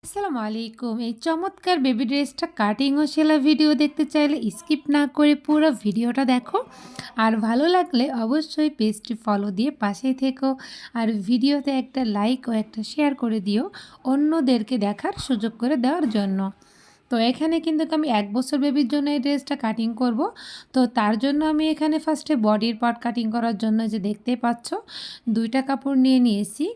আসসালামু আলাইকুম। এই চমৎকার বেবি ড্রেসটা কাটিং ও সেলাই ভিডিও দেখতে চাইলে স্কিপ না করে পুরো ভিডিওটা দেখো। আর ভালো লাগলে অবশ্যই পেজটি ফলো দিয়ে পাশেই থেকো। আর ভিডিওতে একটা লাইক ও একটা শেয়ার করে দিও অন্যদেরকে দেখার সুযোগ করে দেওয়ার জন্য। তো এখানে কিন্তু আমি 1 বছর বেবির জন্য এই ড্রেসটা কাটিং করব। তো তার জন্য আমি এখানে ফার্স্টে বডির পার্ট কাটিং করার জন্য যে দেখতেই পাচ্ছ 2টা কাপড় নিয়ে নিয়েছি।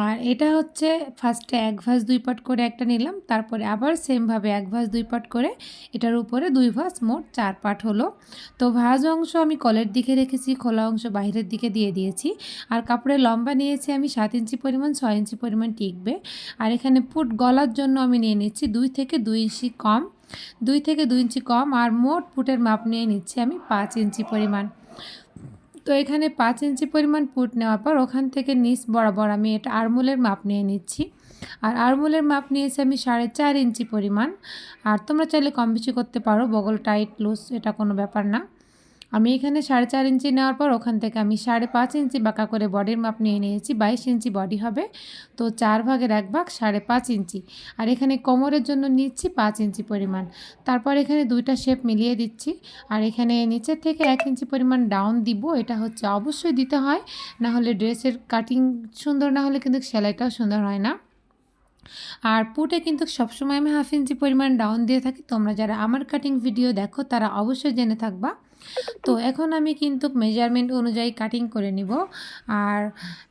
আর এটা হচ্ছে ফার্স্টে 1 ভাঁজ 2 পাট করে একটা নিলাম, তারপরে আবার সেমভাবে 1 ভাঁজ 2 পাট করে এটার উপরে 2 ভাঁজ, মোট 4 পাট হলো। তো ভাঁজ অংশ আমি কলের দিকে রেখেছি, খোলা অংশ বাইরের দিকে দিয়ে দিয়েছি। আর কাপড়ের লম্বা নিয়েছি আমি 7 ইঞ্চি পরিমাণ, 6 ইঞ্চি পরিমাণ টিকবে। আর এখানে পুট গলার জন্য আমি নিয়ে নিচ্ছি 2 থেকে 2 ইঞ্চি কম, 2 থেকে 2 ইঞ্চি কম। আর মোট পুটের মাপ নিয়ে নিচ্ছি আমি 5 ইঞ্চি পরিমাণ। তো এখানে 5 ইঞ্চি পরিমাণ পুট নেওয়ার পর ওখান থেকে নিচ বরাবর আমি এটা আরমোলের মাপ নিয়ে নিচ্ছি। আর আরমোলের মাপ নিয়েছি আমি 4.5 ইঞ্চি পরিমাণ। আর তোমরা চাইলে কম বেশি করতে পারো, বগল টাইট লুজ এটা কোনো ব্যাপার না। আমি এখানে 4.5 ইঞ্চি নেওয়ার পর ওখান থেকে আমি 5.5 ইঞ্চি বাঁকা করে বডির মাপ নিয়ে নিয়েছি। 22 ইঞ্চি বডি হবে, তো 4 ভাগের 1 ভাগ 5.5 ইঞ্চি। আর এখানে কোমরের জন্য নিচ্ছি 5 ইঞ্চি পরিমাণ। তারপর এখানে 2টা শেপ মিলিয়ে দিচ্ছি। আর এখানে নিচের থেকে 1 ইঞ্চি পরিমাণ ডাউন দিব, এটা হচ্ছে অবশ্যই দিতে হয়, না হলে ড্রেসের কাটিং সুন্দর না হলে কিন্তু সেলাইটাও সুন্দর হয় না। আর পুটে কিন্তু সবসময় আমি 1/2 ইঞ্চি পরিমাণ ডাউন দিয়ে থাকি। তোমরা যারা আমার কাটিং ভিডিও দেখো তারা অবশ্যই জেনে থাকবা। তো এখন আমি কিন্তু মেজারমেন্ট অনুযায়ী কাটিং করে নিব। আর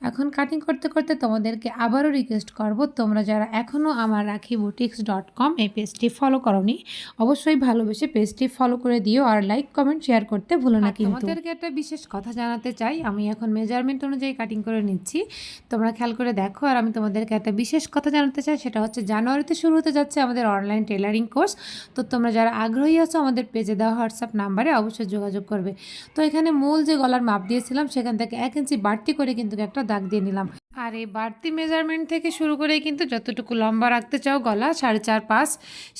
এখন কাটিং করতে করতে তোমাদেরকে আবারও রিকোয়েস্ট করব, তোমরা যারা এখনও আমার rakhiboutiques.com এই পেজটি ফলো করোনি অবশ্যই ভালোবেসে পেজটি ফলো করে দিও। আর লাইক কমেন্ট শেয়ার করতে ভুলো না। কিন্তু তোমাদেরকে একটা বিশেষ কথা জানাতে চাই, আমি এখন মেজারমেন্ট অনুযায়ী কাটিং করে নিচ্ছি, তোমরা খেয়াল করে দেখো। আর আমি তোমাদেরকে একটা বিশেষ কথা জানাতে চাই, সেটা হচ্ছে জানুয়ারিতে শুরু হতে যাচ্ছে আমাদের অনলাইন টেলারিং কোর্স। তো তোমরা যারা আগ্রহী আছো আমাদের পেজে দেওয়া হোয়াটসঅ্যাপ নাম্বারে অবশ্যই যোগাযোগ করবে। তো এখানে মূল যে গলার মাপ দিয়েছিলাম সেখান থেকে 1 ইঞ্চি বাড়তি করে কিন্তু একটা দাগ দিয়ে নিলাম। আর এই বাড়তি মেজারমেন্ট থেকে শুরু করে কিন্তু যতটুকু লম্বা রাখতে চাও গলা 4.5-5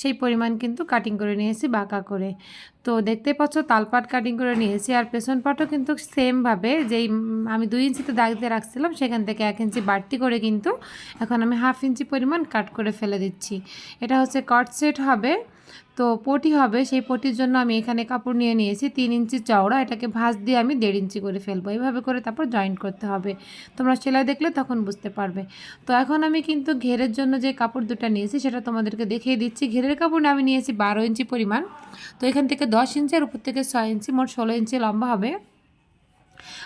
সেই পরিমাণ কিন্তু কাটিং করে নিয়েছি বাঁকা করে। তো দেখতে পাচ্ছ তালপাট কাটিং করে নিয়েছি। আর পেছন পাটও কিন্তু সেমভাবে যেই আমি 2 ইঞ্চিতে দাগ দিয়ে রাখছিলাম সেখান থেকে 1 ইঞ্চি বাড়তি করে কিন্তু এখন আমি 1/2 ইঞ্চি পরিমাণ কাট করে ফেলে দিচ্ছি। এটা হচ্ছে কট সেট হবে, তো পটি হবে। সেই পটির জন্য আমি এখানে কাপড় নিয়ে নিয়েছি 3 ইঞ্চি চওড়া, এটাকে ভাঁজ দিয়ে আমি 1.5 ইঞ্চি করে ফেলবো। এইভাবে করে তারপর জয়েন্ট করতে হবে, তোমরা সেলাই দেখলে তখন বুঝতে পারবে। তো এখন আমি কিন্তু ঘেরের জন্য যে কাপড় দুটো নিয়েছি সেটা তোমাদেরকে দেখিয়ে দিচ্ছি। ঘেরের কাপড় আমি নিয়েছি 12 ইঞ্চি পরিমাণ। তো এখান থেকে 10 ইঞ্চি আর উপর থেকে 6 ইঞ্চি, মোট 16 ইঞ্চি লম্বা হবে।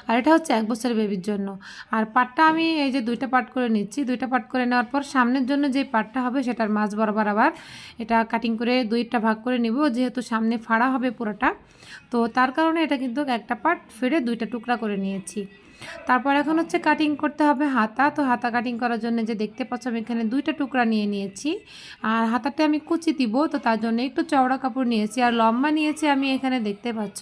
আর এটা হচ্ছে 1 বছরের বেবির জন্য। আর পাটটা আমি এই যে 2টা পাট করে নিচ্ছি। 2টা পাট করে নেওয়ার পর সামনের জন্য যে পাটটা হবে সেটার মাঝ বরাবর আবার এটা কাটিং করে 2টা ভাগ করে নিব, যেহেতু সামনে ফাড়া হবে পুরোটা। তো তার কারণে এটা কিন্তু একটা পাট ফেড়ে 2টা টুকরা করে নিয়েছি। তারপর এখন হচ্ছে কাটিং করতে হবে হাতা। তো হাতা কাটিং করার জন্য যে দেখতে পাচ্ছ আমি এখানে 2টা টুকরা নিয়ে নিয়েছি। আর হাতাতে আমি কুচি দিব, তো তার জন্য একটু চওড়া কাপড় নিয়েছি। আর লম্বা নিয়েছি আমি এখানে দেখতে পাচ্ছ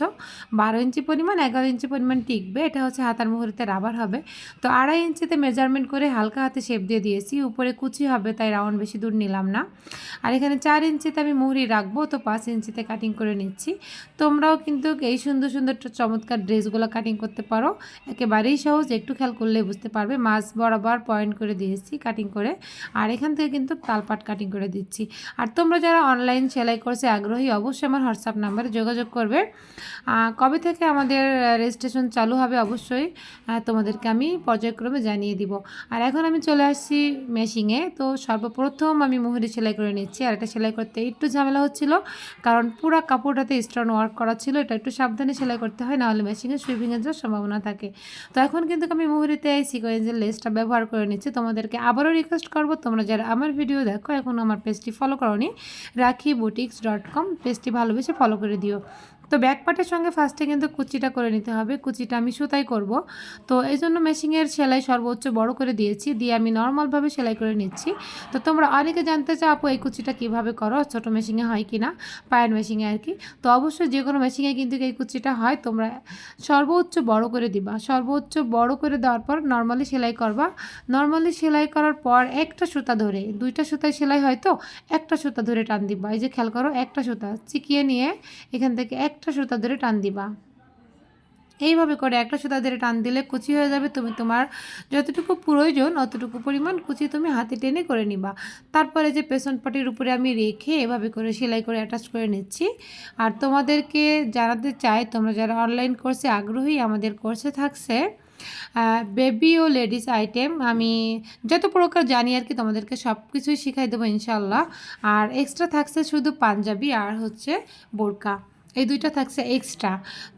12 ইঞ্চি পরিমাণ, 11 ইঞ্চি পরিমাণ টিকবে। এটা হচ্ছে হাতার মুহুরিতে রাবার হবে। তো 2.5 ইঞ্চিতে মেজারমেন্ট করে হালকা হাতে শেপ দিয়ে দিয়েছি, উপরে কুচি হবে তাই রাউন্ড বেশি দূর নিলাম না। আর এখানে 4 ইঞ্চিতে আমি মুহুরি রাখবো, তো 5 ইঞ্চিতে কাটিং করে নিচ্ছি। তোমরাও কিন্তু এই সুন্দর সুন্দর চমৎকার ড্রেসগুলো কাটিং করতে পারো, একেবারেই সহজ, একটু খেয়াল করলে বুঝতে পারবে। মাছ বরাবর পয়েন্ট করে দিয়েছি কাটিং করে। আর এখান থেকে কিন্তু তালপাট কাটিং করে দিচ্ছি। আর তোমরা যারা অনলাইন সেলাই কোর্সে আগ্রহী অবশ্যই আমার হোয়াটসঅ্যাপ নাম্বারে যোগাযোগ করবে। কবে থেকে আমাদের রেজিস্ট্রেশন চালু হবে অবশ্যই তোমাদেরকে আমি পর্যায়ক্রমে জানিয়ে দিব। আর এখন আমি চলে আসছি মেশিনে। তো সর্বপ্রথম আমি মুহুরি সেলাই করে নিচ্ছি। আর এটা সেলাই করতে একটু ঝামেলা হচ্ছিল, কারণ পুরো কাপড়টাতে স্টোন ওয়ার্ক করা ছিল। এটা একটু সাবধানে সেলাই করতে হয়, নাহলে মেশিনে সুই ভেঙে যাওয়ার সম্ভাবনা থাকে। তো এখন কিন্তু আমি মুহুরিতে এই সিকোয়েন্সের লেসটা ব্যবহার করে নিচ্ছি। তোমাদেরকে আবারও রিকোয়েস্ট করবো, তোমরা যারা আমার ভিডিও দেখো এখন আমার পেজটি ফলো করোনি, rakhiboutiques.com পেজটি ভালোবেসে ফলো করে দিও। তো ব্যাক পার্টের সঙ্গে ফার্স্টে কিন্তু কুচিটা করে নিতে হবে। কুচিটা আমি সুতাই করব, তো এই জন্য মেশিনের সেলাই সর্বোচ্চ বড় করে দিয়েছি, দিয়ে আমি নর্মালভাবে সেলাই করে নিচ্ছি। তো তোমরা অনেকে জানতে চাও আপু এই কুচিটা কীভাবে করো, ছোটো মেশিনে হয় কি না, পায়ের মেশিনে আর কি। তো অবশ্যই যে কোনো মেশিনে কিন্তু এই কুচিটা হয়। তোমরা সর্বোচ্চ বড় করে দিবা, সর্বোচ্চ বড় করে দেওয়ার পর নর্মালি সেলাই করবা। নর্মালি সেলাই করার পর একটা সুতা ধরে, 2টা সুতায় সেলাই হয় তো একটা সুতা ধরে টান দিবা। এই যে খেয়াল করো, একটা সুতা চিকিয়ে নিয়ে এখান থেকে একটা সুতা ধরে টান দিবা। এইভাবে করে একটা সুতা ধরে টান দিলে কুচি হয়ে যাবে। তুমি তোমার যতটুকু প্রয়োজন অতটুকু পরিমাণ কুচি তুমি হাতে টেনে করে নিবা। তারপরে যে পেছন পাটির উপরে আমি রেখে এভাবে করে সেলাই করে অ্যাটাচ করে নিচ্ছি। আর তোমাদেরকে জানাতে চাই, তোমরা যারা অনলাইন কোর্সে আগ্রহী, আমাদের কোর্সে থাকছে বেবি ও লেডিস আইটেম। আমি যত প্রকার জানি আর কি তোমাদেরকে সব কিছুই শিখাই দেবো ইনশাল্লাহ। আর এক্সট্রা থাকছে শুধু পাঞ্জাবি আর হচ্ছে বোরকা, এই দুইটা থাকছে এক্সট্রা।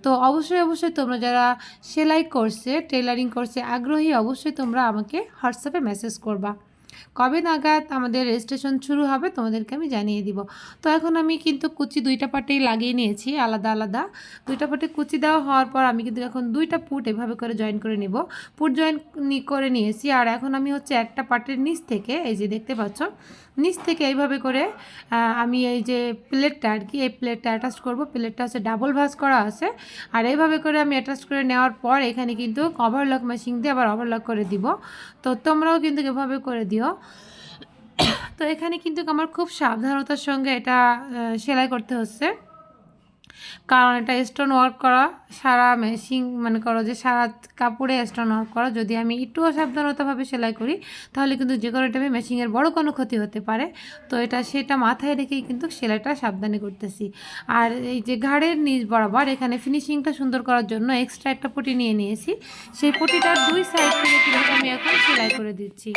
তো অবশ্যই তোমরা যারা সেলাই কোর্সে টেলারিং কোর্সে আগ্রহী, অবশ্যই তোমরা আমাকে হোয়াটসঅ্যাপে মেসেজ করবা। কবে নাগাদ আমাদের রেজিস্ট্রেশন শুরু হবে তোমাদেরকে আমি জানিয়ে দিব। তো এখন আমি কিন্তু কুচি দুইটা পাটেই লাগিয়ে নিয়েছি আলাদা আলাদা। দুইটা পাটে কুচি দেওয়া হওয়ার পর আমি কিন্তু এখন দুইটা পুট এভাবে করে জয়েন করে নিব। পুট জয়েন করে নিয়েছি। আর এখন আমি হচ্ছে একটা পাটের নিচ থেকে, এই যে দেখতে পাচ্ছ, নিচ থেকে এইভাবে করে আমি এই যে প্লেটটা আর কি, এই প্লেটটা অ্যাটাচ করব। প্লেটটা হচ্ছে ডাবল ভাঁজ করা আছে। আর এইভাবে করে আমি অ্যাটাচ করে নেওয়ার পর এখানে কিন্তু ওভারলক মেশিন দিয়ে আবার ওভারলক করে দিব। তো তোমরাও কিন্তু এভাবে করে দিও। তো এখানে কিন্তু আমার খুব সাবধানতার সঙ্গে এটা সেলাই করতে হচ্ছে, কারণ এটা স্টোন ওয়ার্ক করা, সারা মেশিন মানে করো যে সারা কাপড়ে স্টোন ওয়ার্ক করা। যদি আমি একটু অসাবধানতাভাবে সেলাই করি তাহলে কিন্তু যে কোনো টাইমে মেশিনের বড় কোনো ক্ষতি হতে পারে। তো সেটা মাথায় রেখেই কিন্তু সেলাইটা সাবধানে করতেছি। আর এই যে ঘাড়ের নিচ বরাবর এখানে ফিনিশিংটা সুন্দর করার জন্য এক্সট্রা একটা পটি নিয়ে নিয়েছি। সেই পটিটার দুই সাইড থেকে কিন্তু আমি এখন সেলাই করে দিচ্ছি।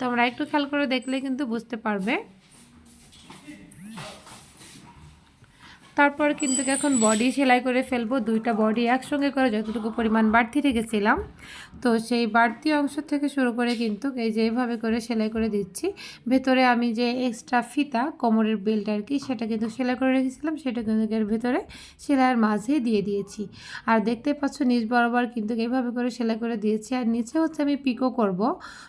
তোমরা একটু খেয়াল করে দেখলে কিন্তু বুঝতে পারবে। তারপর কিন্তু এখন বডি সেলাই করে ফেলবো। দুইটা বডি একসঙ্গে করে যতটুকু পরিমাণ বাড়তি রেখেছিলাম, তো সেই বাড়তি অংশ থেকে শুরু করে কিন্তু এই যে এইভাবে করে সেলাই করে দিচ্ছি। ভেতরে আমি যে এক্সট্রা ফিতা কোমরের বেল্ট আর কি, সেটা কিন্তু সেলাই করে রেখেছিলাম, সেটা কিন্তু এর ভেতরে সেলাইয়ের মাঝে দিয়ে দিয়েছি। আর দেখতে পাচ্ছ নিচ বরাবর কিন্তু এইভাবে করে সেলাই করে দিয়েছি। আর নিচে হচ্ছে আমি পিকো করব।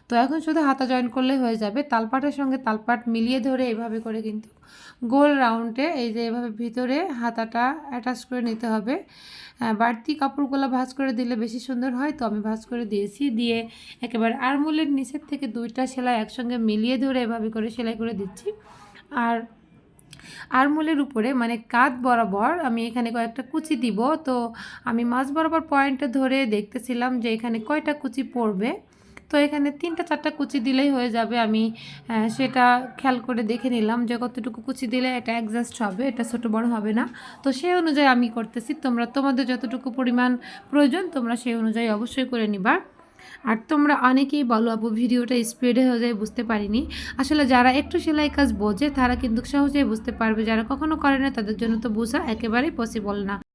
তো এখন শুধু হাতা জয়েন করলে হয়ে যাবে। তালপাটের সঙ্গে তালপাট মিলিয়ে ধরে এইভাবে করে কিন্তু গোল রাউন্ডে এই যে এভাবে ভিতরে হাতাটা অ্যাটাচ করে নিতে হবে। বাড়তি কাপড়গুলো ভাঁজ করে দিলে বেশি সুন্দর হয়, তো আমি ভাঁজ করে দিয়েছি। দিয়ে একেবারে আরমোলের নিচের থেকে দুইটা সেলাই একসঙ্গে মিলিয়ে ধরে এভাবে করে সেলাই করে দিচ্ছি। আর আরমোলের উপরে মানে কাঁধ বরাবর আমি এখানে কয়েকটা কুচি দিব। তো আমি মাঝ বরাবর পয়েন্টে ধরে দেখতেছিলাম যে এখানে কয়টা কুচি পড়বে। তো এখানে 3-4টা কুচি দিলেই হয়ে যাবে। আমি সেটা খেয়াল করে দেখে নিলাম যে কতটুকু কুচি দিলে এটা অ্যাডজাস্ট হবে, এটা ছোটো বড় হবে না। তো সেই অনুযায়ী আমি করতেছি। তোমরা তোমাদের যতটুকু পরিমাণ প্রয়োজন তোমরা সেই অনুযায়ী অবশ্যই করে নিবা। আর তোমরা অনেকেই বলো আপু ভিডিওটা স্পিডে হয়ে যায়, বুঝতে পারিনি। আসলে যারা একটু সেলাই কাজ বোঝে তারা কিন্তু সহজেই বুঝতে পারবে, যারা কখনো করে না তাদের জন্য তো বোঝা একেবারেই পসিবল না।